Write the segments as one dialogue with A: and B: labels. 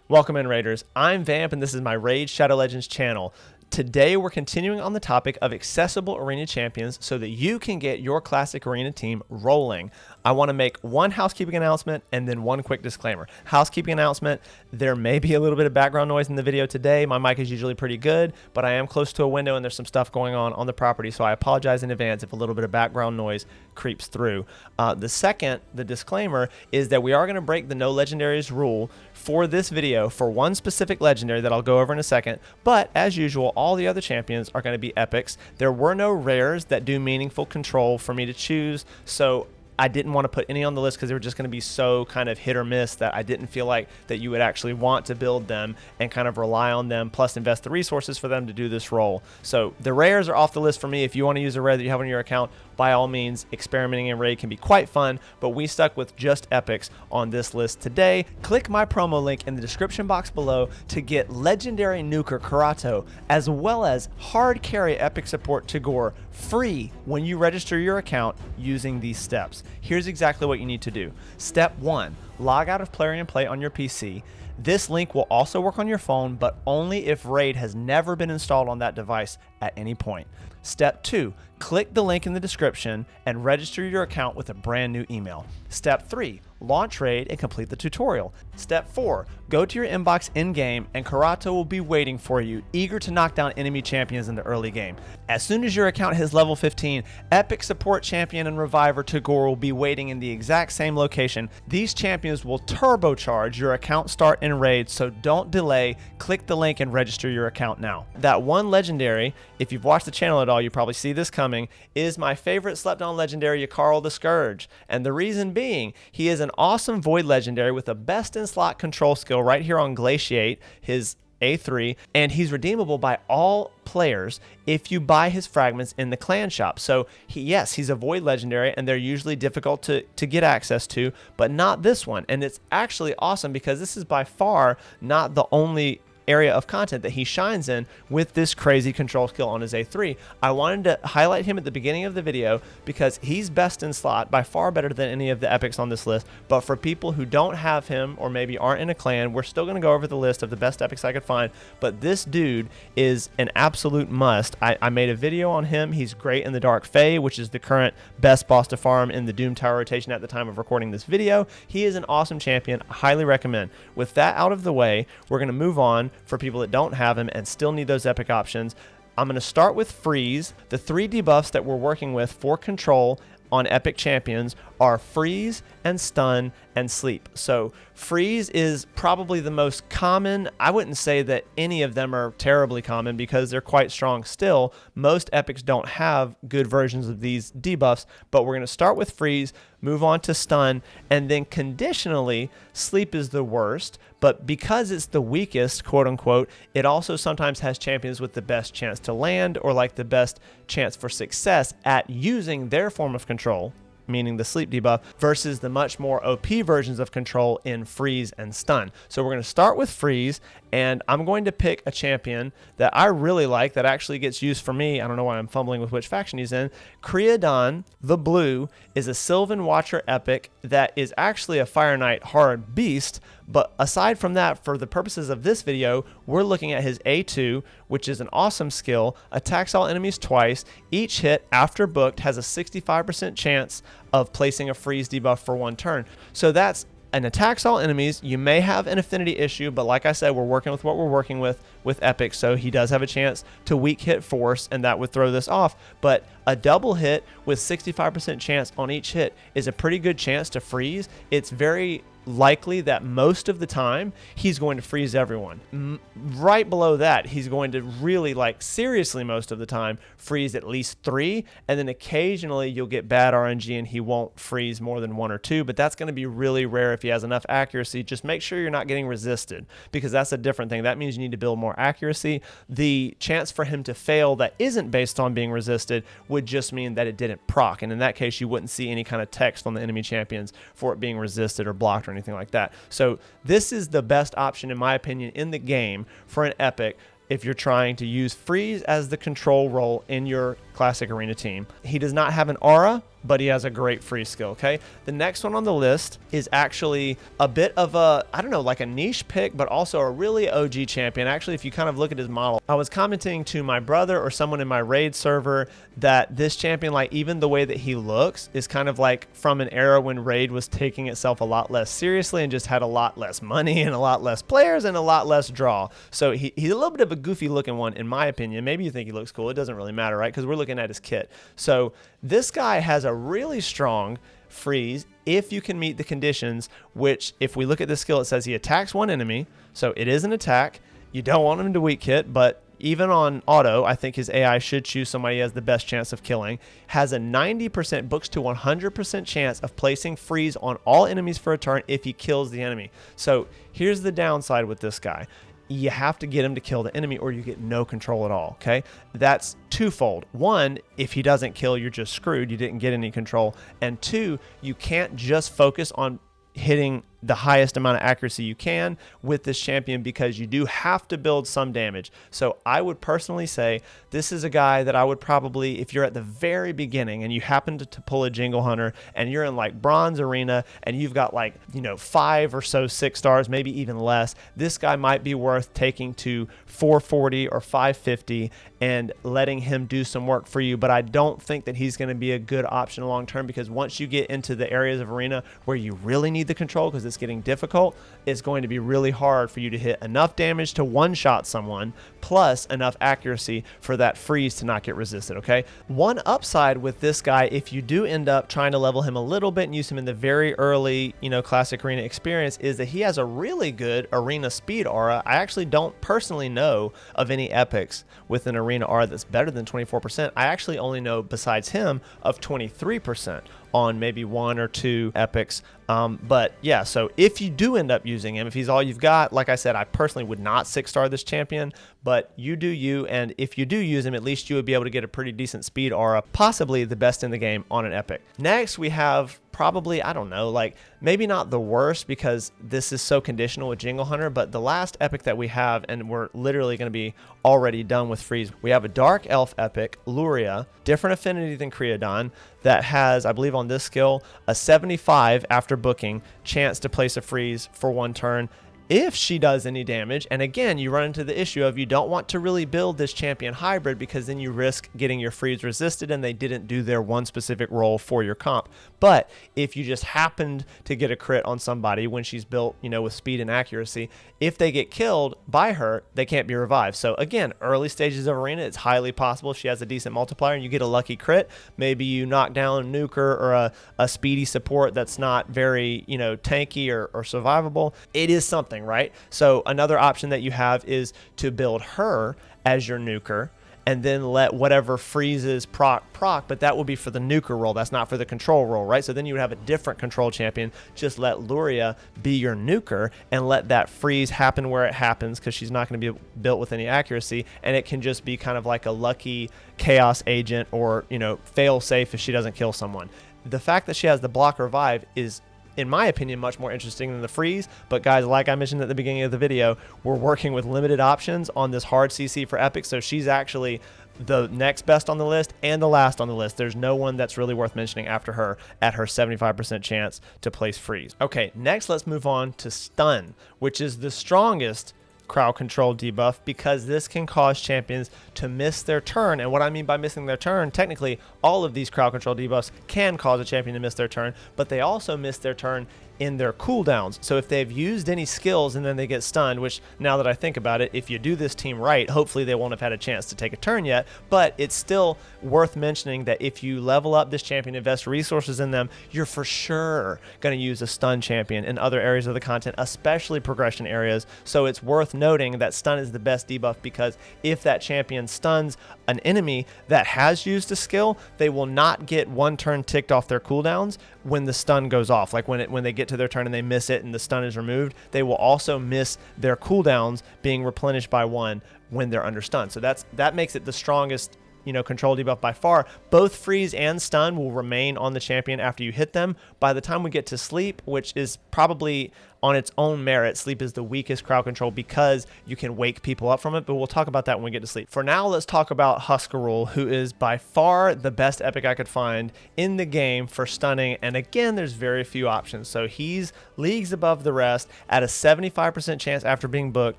A: Welcome in, Raiders. I'm Vamp, and this is my Raid Shadow Legends channel. Today, we're continuing on the topic of accessible arena champions so that you can get your classic arena team rolling. I want to make one housekeeping announcement and then one quick disclaimer. Housekeeping announcement, there may be a little bit of background noise in the video today. My mic is usually pretty good, but I am close to a window and there's some stuff going on the property, so I apologize in advance if a little bit of background noise creeps through. The disclaimer, is that we are going to break the no legendaries rule for this video for one specific legendary that I'll go over in a second, but as usual, all the other champions are going to be epics. There were no rares that do meaningful control for me to choose, so I didn't want to put any on the list because they were just going to be so kind of hit or miss that I didn't feel like that you would actually want to build them and kind of rely on them, plus invest the resources for them to do this role. So the rares are off the list for me. If you want to use a rare that you have on your account, by all means, experimenting in raid can be quite fun, but we stuck with just epics on this list today. Click my promo link in the description box below to get legendary nuker Karato, as well as hard carry epic support Tagoar free when you register your account using these steps. Here's exactly what you need to do. Step 1, log out of Plarium and Play on your PC. This link will also work on your phone, but only if Raid has never been installed on that device at any point. Step 2, click the link in the description and register your account with a brand new email. Step 3, launch Raid and complete the tutorial. Step 4, go to your inbox in-game and Karato will be waiting for you, eager to knock down enemy champions in the early game. As soon as your account hits level 15, Epic Support Champion and Reviver Tagoar will be waiting in the exact same location. These champions will turbocharge your account start in Raid, so don't delay. Click the link and register your account now. That one legendary, if you've watched the channel at all, you probably see this coming, is my favorite slept on legendary, Yakarl the Scourge. And the reason being, he is an awesome Void legendary with a best in slot control skill right here on Glaciate, his A3, and he's redeemable by all players if you buy his fragments in the clan shop. So he's a Void legendary and they're usually difficult to get access to, but not this one. And it's actually awesome because this is by far not the only area of content that he shines in with this crazy control skill on his A3. I wanted to highlight him at the beginning of the video because he's best in slot, by far better than any of the epics on this list. But for people who don't have him or maybe aren't in a clan, we're still going to go over the list of the best epics I could find. But this dude is an absolute must. I made a video on him. He's great in the Dark Fae, which is the current best boss to farm in the Doom Tower rotation at the time of recording this video. He is an awesome champion. I highly recommend. With that out of the way, we're going to move on for people that don't have him and still need those epic options. I'm going to start with Freeze. The 3 debuffs that we're working with for control on epic champions are Freeze and Stun and Sleep. So Freeze is probably the most common. I wouldn't say that any of them are terribly common because they're quite strong still. Most epics don't have good versions of these debuffs, but we're going to start with Freeze, move on to Stun, and then conditionally Sleep is the worst, but because it's the weakest, quote unquote, it also sometimes has champions with the best chance to land or like the best chance for success at using their form of control, meaning the Sleep debuff, versus the much more OP versions of control in Freeze and Stun. So we're going to start with Freeze, and I'm going to pick a champion that I really like that actually gets used for me. I don't know why I'm fumbling with which faction he's in. Creodon the Blue is a Sylvan Watcher epic that is actually a Fire Knight hard beast, but aside from that, for the purposes of this video, we're looking at his A2, which is an awesome skill, attacks all enemies twice. Each hit after booked has a 65% chance of placing a freeze debuff for 1 turn. So that's an attacks all enemies. You may have an affinity issue, but like I said, we're working with what we're working with Epic, so he does have a chance to weak hit force, and that would throw this off. But a double hit with 65% chance on each hit is a pretty good chance to freeze. It's very likely that most of the time he's going to freeze everyone. Right below that, he's going to really, like, seriously most of the time freeze at least 3, and then occasionally you'll get bad RNG and he won't freeze more than 1 or 2, but that's going to be really rare if he has enough accuracy. Just make sure you're not getting resisted, because that's a different thing. That means you need to build more accuracy. The chance for him to fail that isn't based on being resisted would just mean that it didn't proc, and in that case you wouldn't see any kind of text on the enemy champions for it being resisted or blocked or anything like that. So this is the best option, in my opinion, in the game for an epic if you're trying to use freeze as the control role in your classic arena team. He does not have an aura, but he has a great freeze skill, okay? The next one on the list is actually a bit of a, I don't know, like a niche pick, but also a really OG champion. Actually, if you kind of look at his model, I was commenting to my brother or someone in my raid server that this champion, like even the way that he looks is kind of like from an era when raid was taking itself a lot less seriously and just had a lot less money and a lot less players and a lot less draw. So he's a little bit of a goofy looking one in my opinion. Maybe you think he looks cool. It doesn't really matter, right? Because we're looking at his kit. So this guy has a really strong freeze if you can meet the conditions, which if we look at this skill, it says he attacks one enemy. So it is an attack. You don't want him to weak hit, but even on auto, I think his AI should choose somebody he has the best chance of killing. Has a 90% books to 100% chance of placing freeze on all enemies for a turn if he kills the enemy. So here's the downside with this guy. You have to get him to kill the enemy or you get no control at all, okay? That's twofold. One, if he doesn't kill, you're just screwed. You didn't get any control. And two, you can't just focus on hitting the highest amount of accuracy you can with this champion because you do have to build some damage. So I would personally say this is a guy that I would probably, if you're at the very beginning and you happen to pull a Jingle Hunter and you're in like bronze arena and you've got like, 5 or so 6 stars, maybe even less, this guy might be worth taking to 440 or 550 and letting him do some work for you. But I don't think that he's going to be a good option long term because once you get into the areas of arena where you really need the control because it's getting difficult, it's going to be really hard for you to hit enough damage to one-shot someone plus enough accuracy for that freeze to not get resisted, okay? One upside with this guy, if you do end up trying to level him a little bit and use him in the very early, classic arena experience, is that he has a really good arena speed aura. I actually don't personally know of any epics with an arena aura that's better than 24%. I actually only know, besides him, of 23% on maybe 1 or 2 epics. But yeah, so if you do end up using him, if he's all you've got, like I said, I personally would not 6-star this champion, but you do you, and if you do use him, at least you would be able to get a pretty decent speed aura, possibly the best in the game on an epic. Next, we have probably, I don't know, like maybe not the worst because this is so conditional with Jingle Hunter, but the last epic that we have, and we're literally going to be already done with freeze, we have a Dark Elf epic, Luria, different affinity than Creodon, that has, I believe on this skill, a 75 after booking chance to place a freeze for 1 turn if she does any damage. And again, you run into the issue of you don't want to really build this champion hybrid because then you risk getting your freeze resisted and they didn't do their one specific role for your comp. But if you just happened to get a crit on somebody when she's built, with speed and accuracy, if they get killed by her, they can't be revived. So again, early stages of arena, it's highly possible if she has a decent multiplier and you get a lucky crit, maybe you knock down a nuker or a speedy support that's not very, tanky or survivable. It is something, right? So another option that you have is to build her as your nuker and then let whatever freezes proc, but that will be for the nuker role. That's not for the control role, right? So then you would have a different control champion. Just let Luria be your nuker and let that freeze happen where it happens because she's not going to be built with any accuracy, and it can just be kind of like a lucky chaos agent or, fail safe if she doesn't kill someone. The fact that she has the block revive is, in my opinion, much more interesting than the freeze. But guys, like I mentioned at the beginning of the video, we're working with limited options on this hard CC for epic. So she's actually the next best on the list and the last on the list. There's no one that's really worth mentioning after her at her 75% chance to place freeze. Okay, next let's move on to stun, which is the strongest crowd control debuff because this can cause champions to miss their turn. And what I mean by missing their turn, technically all of these crowd control debuffs can cause a champion to miss their turn, but they also miss their turn in their cooldowns. So if they've used any skills and then they get stunned, which now that I think about it, if you do this team right, hopefully they won't have had a chance to take a turn yet, but it's still worth mentioning that if you level up this champion, invest resources in them, you're for sure going to use a stun champion in other areas of the content, especially progression areas. So it's worth noting that stun is the best debuff because if that champion stuns an enemy that has used a skill, they will not get 1 turn ticked off their cooldowns when the stun goes off. Like when they get to their turn and they miss it and the stun is removed, they will also miss their cooldowns being replenished by 1 when they're under stun. So that makes it the strongest control debuff by far. Both freeze and stun will remain on the champion after you hit them. By the time we get to sleep, which is probably on its own merit, sleep is the weakest crowd control because you can wake people up from it, but we'll talk about that when we get to sleep. For now, let's talk about Huskarul, who is by far the best epic I could find in the game for stunning, and again, there's very few options. So he's leagues above the rest at a 75% chance after being booked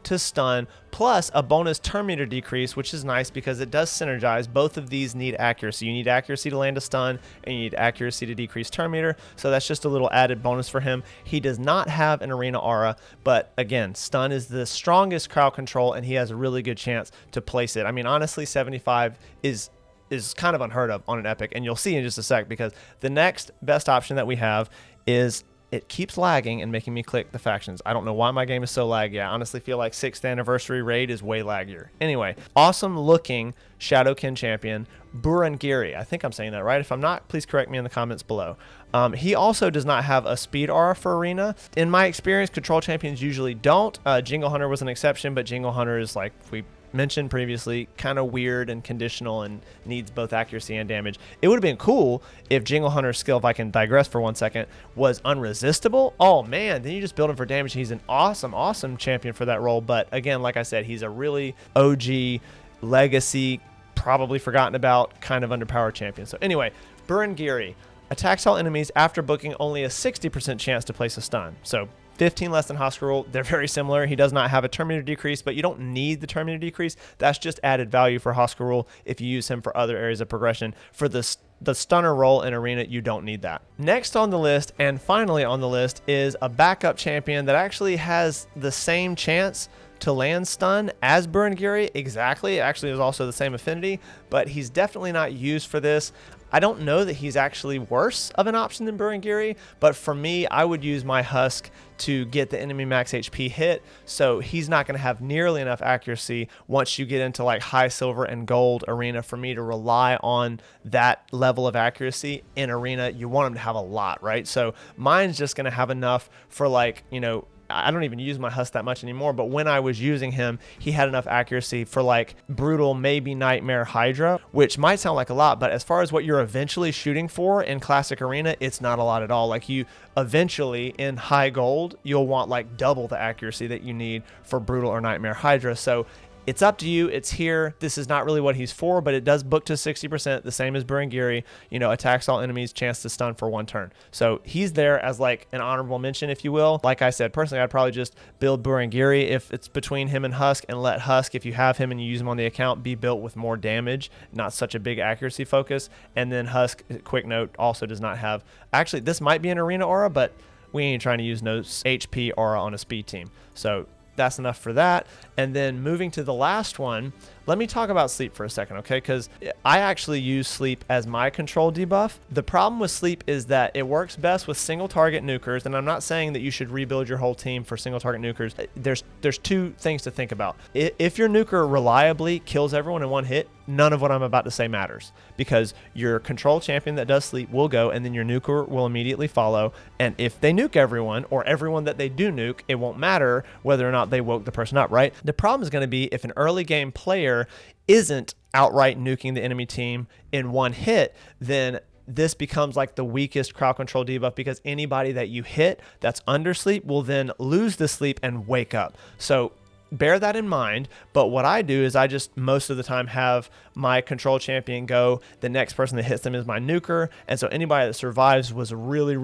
A: to stun, plus a bonus turn meter decrease, which is nice because it does synergize. Both of these need accuracy. You need accuracy to land a stun, and you need accuracy to decrease turn meter, so that's just a little added bonus for him. He does not have an arena aura, but again, stun is the strongest crowd control, and he has a really good chance to place it. I mean, honestly, 75 is kind of unheard of on an epic, and you'll see in just a sec, because the next best option that we have is it keeps lagging and making me click the factions. I don't know why my game is so laggy. I honestly feel like 6th anniversary raid is way laggier. Anyway, awesome looking Shadowkin champion, Burangiri. I think I'm saying that right. If I'm not, please correct me in the comments below. He also does not have a speed aura for arena. In my experience, control champions usually don't. Jingle Hunter was an exception, but Jingle Hunter is, like we mentioned previously, kind of weird and conditional and needs both accuracy and damage. It would have been cool if Jingle Hunter's skill, if I can digress for 1 second, was unresistible. Oh man, then you just build him for damage. He's an awesome champion for that role. But again, like I said, he's a really OG legacy, probably forgotten about, kind of underpowered champion. So anyway, Burangiri attacks all enemies after booking only a 60% chance to place a stun. So 15 less than Huskarul. They're very similar. He does not have a turn meter decrease, but you don't need the turn meter decrease. That's just added value for Huskarul if you use him for other areas of progression. For the stunner role in arena, you don't need that. Next on the list, and finally on the list, is a backup champion that actually has the same chance to land stun as Burangiri. Exactly. Actually, is also the same affinity, but he's definitely not used for this. I don't know that he's actually worse of an option than Burangiri, but for me, I would use my Husk to get the enemy max HP hit, so he's not going to have nearly enough accuracy once you get into like high silver and gold arena for me to rely on that level of accuracy in arena. You want him to have a lot, right? So mine's just going to have enough for, like, you know, I don't even use my Husk that much anymore, but when I was using him, he had enough accuracy for like brutal, maybe nightmare Hydra, which might sound like a lot, but as far as what you're eventually shooting for in classic arena, it's not a lot at all. Like, you eventually in high gold, you'll want like double the accuracy that you need for brutal or nightmare Hydra. So it's up to you. It's here. This is not really what he's for, but it does book to 60%, the same as Burangiri. You know, attacks all enemies, chance to stun for 1 turn. So he's there as like an honorable mention, if you will. Like I said, personally, I'd probably just build Burangiri if it's between him and Husk, and let Husk, if you have him and you use him on the account, be built with more damage, not such a big accuracy focus. And then Husk, quick note, also does not have, actually, this might be an arena aura, but we ain't trying to use no HP aura on a speed team. So that's enough for that. And then moving to the last one, let me talk about sleep for a second, okay? Because I actually use sleep as my control debuff. The problem with sleep is that it works best with single target nukers, and I'm not saying that you should rebuild your whole team for single target nukers. There's 2 things to think about. If your nuker reliably kills everyone in 1 hit, none of what I'm about to say matters, because your control champion that does sleep will go, and then your nuker will immediately follow. And if they nuke everyone, or everyone that they do nuke, it won't matter whether or not they woke the person up, right? The problem is going to be if an early game player isn't outright nuking the enemy team in 1 hit, then this becomes like the weakest crowd control debuff, because anybody that you hit that's under sleep will then lose the sleep and wake up. So bear that in mind. But what I do is I just most of the time have my control champion go, the next person that hits them is my nuker, and so anybody that survives was really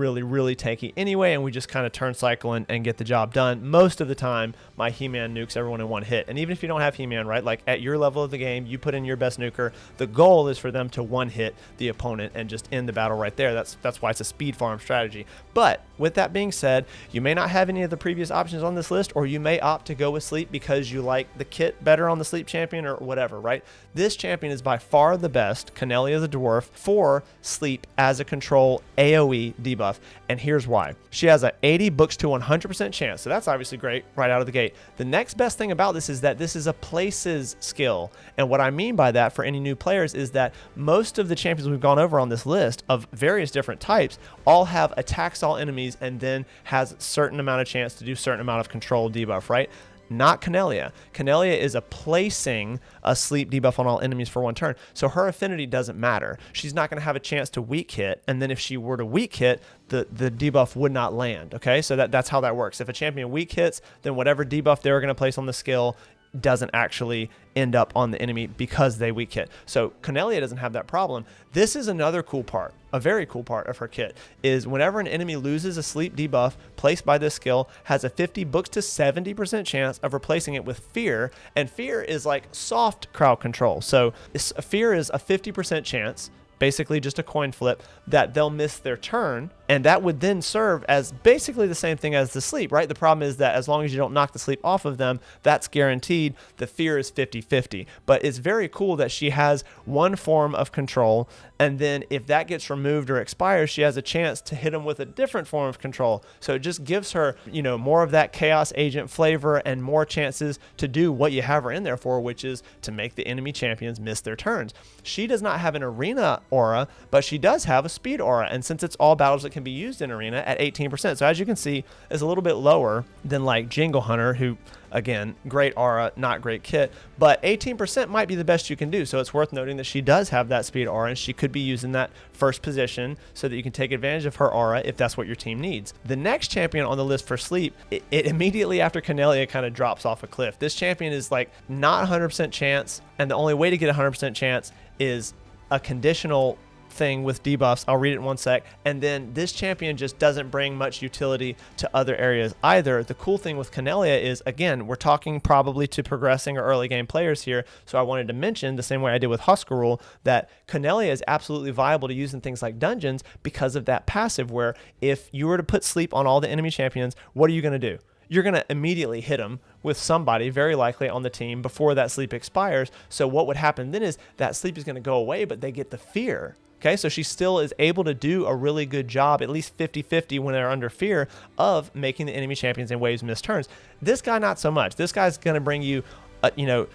A: tanky anyway, and we just kind of turn cycle and get the job done. Most of the time my He-Man nukes everyone in 1 hit, and even if you don't have He-Man, right, like at your level of the game, you put in your best nuker, the goal is for them to 1 hit the opponent and just end the battle right there. That's why it's a speed farm strategy. But with that being said, you may not have any of the previous options on this list, or you may opt to go with sleep because you like the kit better on the sleep champion or whatever, right? This champion is by far the best, Cornelia the Dwarf, for sleep as a control AoE debuff, and here's why. She has a 80 books to 100% chance, so that's obviously great right out of the gate. The next best thing about this is that this is a places skill, and what I mean by that for any new players is that most of the champions we've gone over on this list of various different types all have attacks all enemies and then has a certain amount of chance to do certain amount of control debuff, right? not Cornelia. Cornelia is a placing a sleep debuff on all enemies for 1 turn. So her affinity doesn't matter. She's not going to have a chance to weak hit. And then if she were to weak hit, the debuff would not land. Okay, so that's how that works. If a champion weak hits, then whatever debuff they were going to place on the skill doesn't actually end up on the enemy because they weak hit. So Cornelia doesn't have that problem. This is another cool part, a very cool part of her kit, is whenever an enemy loses a sleep debuff placed by this skill, has a 50 books to 70% chance of replacing it with fear. And fear is like soft crowd control. So fear is a 50% chance, basically just a coin flip, that they'll miss their turn, and that would then serve as basically the same thing as the sleep, right? The problem is that as long as you don't knock the sleep off of them, that's guaranteed. The fear is 50-50, but it's very cool that she has one form of control, and then if that gets removed or expires, she has a chance to hit them with a different form of control. So it just gives her, more of that chaos agent flavor and more chances to do what you have her in there for, which is to make the enemy champions miss their turns. She does not have an arena aura, but she does have a speed aura, and since it's all battles that can be used in arena at 18%, so as you can see, is a little bit lower than like Jingle Hunter, who again, great aura, not great kit, but 18% might be the best you can do. So it's worth noting that she does have that speed aura, and she could be using that first position so that you can take advantage of her aura if that's what your team needs. The next champion on the list for sleep, it immediately after Cornelia kind of drops off a cliff. This champion is like not 100% chance, and the only way to get 100% chance is a conditional thing with debuffs. I'll read it in 1 sec. And then this champion just doesn't bring much utility to other areas either. The cool thing with Cornelia is, again, we're talking probably to progressing or early game players here, so I wanted to mention, the same way I did with Husker Rule, that Cornelia is absolutely viable to use in things like dungeons because of that passive, where if you were to put sleep on all the enemy champions, what are you going to do? You're going to immediately hit them with somebody, very likely on the team, before that sleep expires. So what would happen then is that sleep is going to go away, but they get the fear. Okay, so she still is able to do a really good job, at least 50-50 when they're under fear, of making the enemy champions in waves miss turns. This guy, not so much. This guy's going to bring you,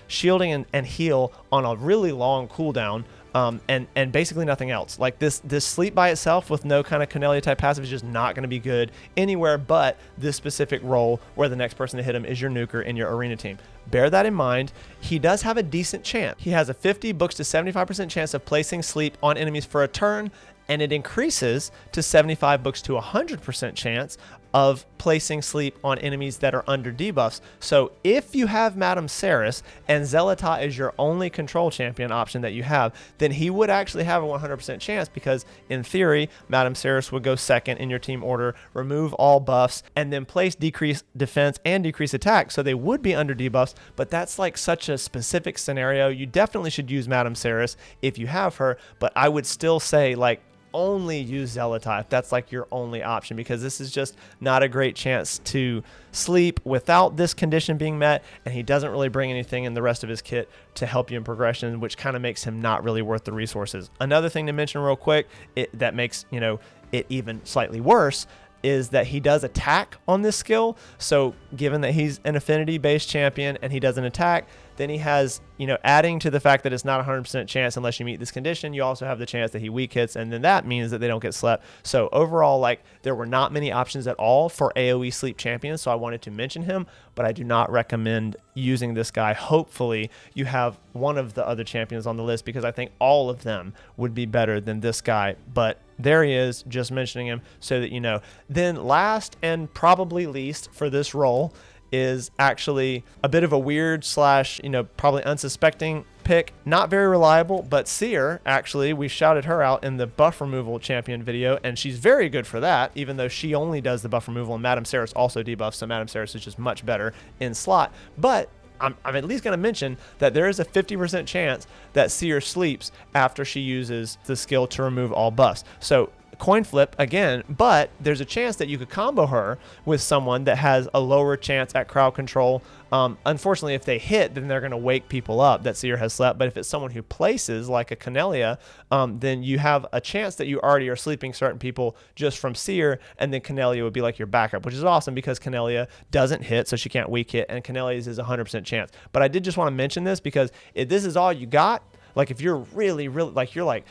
A: shielding and heal on a really long cooldown. And basically nothing else. Like this sleep by itself with no kind of Cornelia type passive is just not going to be good anywhere but this specific role where the next person to hit him is your nuker in your arena team. Bear that in mind. He does have a decent chance. He has a 50 books to 75% chance of placing sleep on enemies for a turn, and it increases to 75 books to 100% chance of placing sleep on enemies that are under debuffs. So if you have Madame Ceres and Zealota is your only control champion option that you have, then he would actually have a 100% chance, because in theory, Madame Ceres would go second in your team order, remove all buffs, and then place decrease defense and decrease attack. So they would be under debuffs, but that's like such a specific scenario. You definitely should use Madame Ceres if you have her, but I would still say, like, only use Zealota if that's like your only option, because this is just not a great chance to sleep without this condition being met, and he doesn't really bring anything in the rest of his kit to help you in progression, which kind of makes him not really worth the resources. Another thing to mention real quick, that makes it even slightly worse, is that he does attack on this skill. So given that he's an affinity based champion and he does an attack, then he has, adding to the fact that it's not 100% chance unless you meet this condition, you also have the chance that he weak hits, and then that means that they don't get slept. So overall, like, there were not many options at all for AoE sleep champions, so I wanted to mention him, but I do not recommend using this guy. Hopefully you have one of the other champions on the list, because I think all of them would be better than this guy. But there he is, just mentioning him so that you know. Then last and probably least for this role is actually a bit of a weird slash, probably unsuspecting pick. Not very reliable, but Seer, actually, we shouted her out in the buff removal champion video, and she's very good for that, even though she only does the buff removal, and Madame Ceres also debuffs, so Madame Ceres is just much better in slot. But I'm at least going to mention that there is a 50% chance that Seer sleeps after she uses the skill to remove all buffs. So coin flip again, but there's a chance that you could combo her with someone that has a lower chance at crowd control. Unfortunately, if they hit, then they're going to wake people up that Seer has slept. But if it's someone who places, like a Cornelia, then you have a chance that you already are sleeping certain people just from Seer, and then Cornelia would be like your backup, which is awesome because Cornelia doesn't hit, so she can't weak hit, and Cornelia's is 100% chance. But I did just want to mention this because if this is all you got, like if you're really, like you're like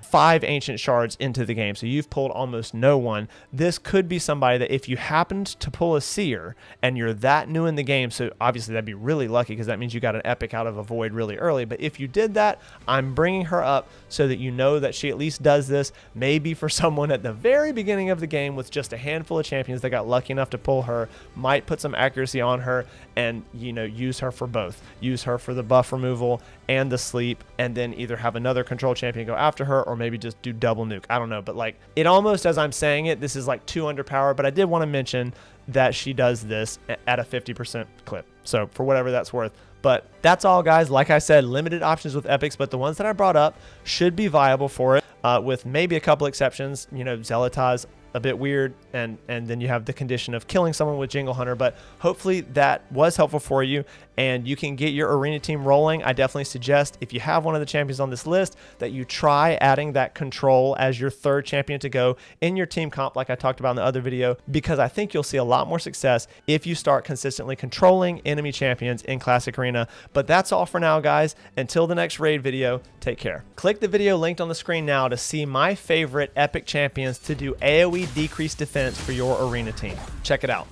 A: 5 ancient shards into the game, so you've pulled almost no one. This could be somebody that if you happened to pull a seer and you're that new in the game, so obviously that'd be really lucky because that means you got an epic out of a void really early, but if you did that, I'm bringing her up so that you know that she at least does this, maybe for someone at the very beginning of the game with just a handful of champions that got lucky enough to pull her, might put some accuracy on her and use her for both. Use her for the buff removal and the sleep, and then either have another control champion go after her or maybe just do double nuke. I don't know, but like it almost, as I'm saying it, this is like 2 underpowered, but I did want to mention that she does this at a 50% clip. So for whatever that's worth. But that's all, guys. Like I said, limited options with epics, but the ones that I brought up should be viable for it, with maybe a couple exceptions. Zealotaz, a bit weird, and then you have the condition of killing someone with Jingle Hunter, but hopefully that was helpful for you and you can get your arena team rolling. I definitely suggest, if you have one of the champions on this list, that you try adding that control as your 3rd champion to go in your team comp like I talked about in the other video, because I think you'll see a lot more success if you start consistently controlling enemy champions in Classic Arena. But that's all for now, guys. Until the next raid video, take care. Click the video linked on the screen now to see my favorite epic champions to do AoE decreased defense for your arena team. Check it out.